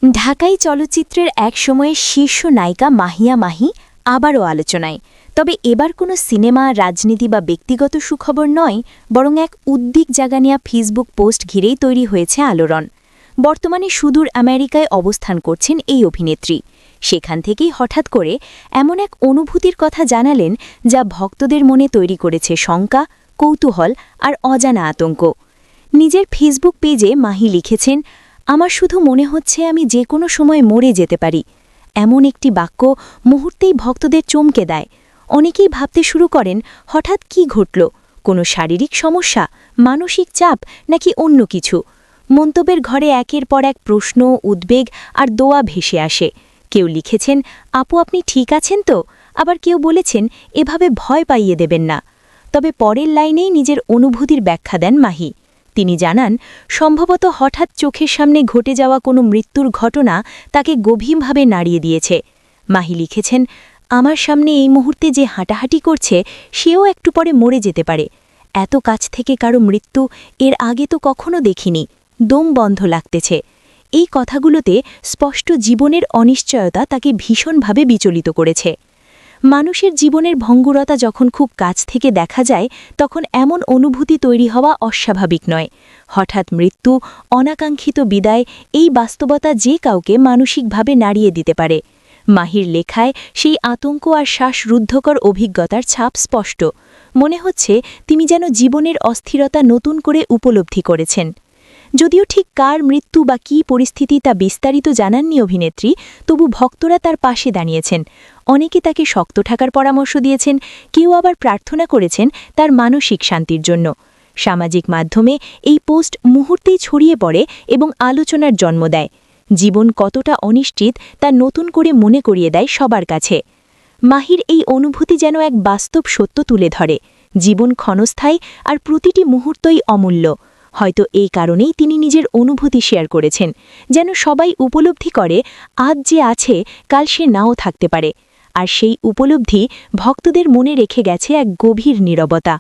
ঢাকাই চলচ্চিত্রের এক সময়ের শীর্ষ নায়িকা মাহিয়া মাহি আবারও আলোচনায়। তবে এবার কোনো সিনেমা, রাজনীতি বা ব্যক্তিগত সুখবর নয়, বরং এক উদ্বিগ জাগানিয়া ফেসবুক পোস্ট ঘিরেই তৈরি হয়েছে আলোড়ন। বর্তমানে সুদূর আমেরিকায় অবস্থান করছেন এই অভিনেত্রী। সেখান থেকেই হঠাৎ করে এমন এক অনুভূতির কথা জানালেন, যা ভক্তদের মনে তৈরি করেছে শঙ্কা, কৌতূহল আর অজানা আতঙ্ক। নিজের ফেসবুক পেজে মাহি লিখেছেন, আমার শুধু মনে হচ্ছে আমি যে কোনো সময় মরে যেতে পারি। এমন একটি বাক্য মুহূর্তেই ভক্তদের চমকে দেয়। অনেকেই ভাবতে শুরু করেন, হঠাৎ কি ঘটল, কোনো শারীরিক সমস্যা, মানসিক চাপ নাকি অন্য কিছু। মন্তব্যের ঘরে একের পর এক প্রশ্ন, উদ্বেগ আর দোয়া ভেসে আসে। কেউ লিখেছেন, আপু আপনি ঠিক আছেন তো? আবার কেউ বলেছেন, এভাবে ভয় পাইয়ে দেবেন না। তবে পরের লাইনেই নিজের অনুভূতির ব্যাখ্যা দেন মাহি। তিনি জানান, সম্ভবত হঠাৎ চোখের সামনে ঘটে যাওয়া কোনো মৃত্যুর ঘটনা তাকে গভীরভাবে নাড়িয়ে দিয়েছে। মাহি লিখেছেন, আমার সামনে এই মুহূর্তে যে হাঁটাহাঁটি করছে, সেও একটু পরে মরে যেতে পারে। এত কাছ থেকে কারো মৃত্যু এর আগে তো কখনো দেখিনি। দম বন্ধ লাগতেছে। এই কথাগুলোতে স্পষ্ট জীবনের অনিশ্চয়তা তাকে ভীষণভাবে বিচলিত করেছে। মানুষের জীবনের ভঙ্গুরতা যখন খুব কাছ থেকে দেখা যায়, তখন এমন অনুভূতি তৈরি হওয়া অস্বাভাবিক নয়। হঠাৎ মৃত্যু, অনাকাঙ্ক্ষিত বিদায়, এই বাস্তবতা যে কাউকে মানসিকভাবে নাড়িয়ে দিতে পারে। মাহির লেখায় সেই আতঙ্ক আর শ্বাসরুদ্ধকর অভিজ্ঞতার ছাপ স্পষ্ট। মনে হচ্ছে তিনি যেন জীবনের অস্থিরতা নতুন করে উপলব্ধি করেছেন। যদিও ঠিক কার মৃত্যু বা কী পরিস্থিতি তা বিস্তারিত জানাননি অভিনেত্রী, তবু ভক্তরা তার পাশে দাঁড়িয়েছেন। অনেকে তাকে শক্ত থাকার পরামর্শ দিয়েছেন, কেউ আবার প্রার্থনা করেছেন তার মানসিক শান্তির জন্য। সামাজিক মাধ্যমে এই পোস্ট মুহূর্তেই ছড়িয়ে পড়ে এবং আলোচনার জন্ম দেয়। জীবন কতটা অনিশ্চিত তা নতুন করে মনে করিয়ে দেয় সবার কাছে। মাহির এই অনুভূতি যেন এক বাস্তব সত্য তুলে ধরে। জীবন ক্ষণস্থায়ী আর প্রতিটি মুহূর্তই অমূল্য। হয়তো এই কারণেই তিনি নিজের অনুভূতি শেয়ার করেছেন, যেন সবাই উপলব্ধি করে আজ যে আছে কাল সে নাও থাকতে পারে। আর সেই উপলব্ধি ভক্তদের মনে রেখে গেছে এক গভীর নীরবতা।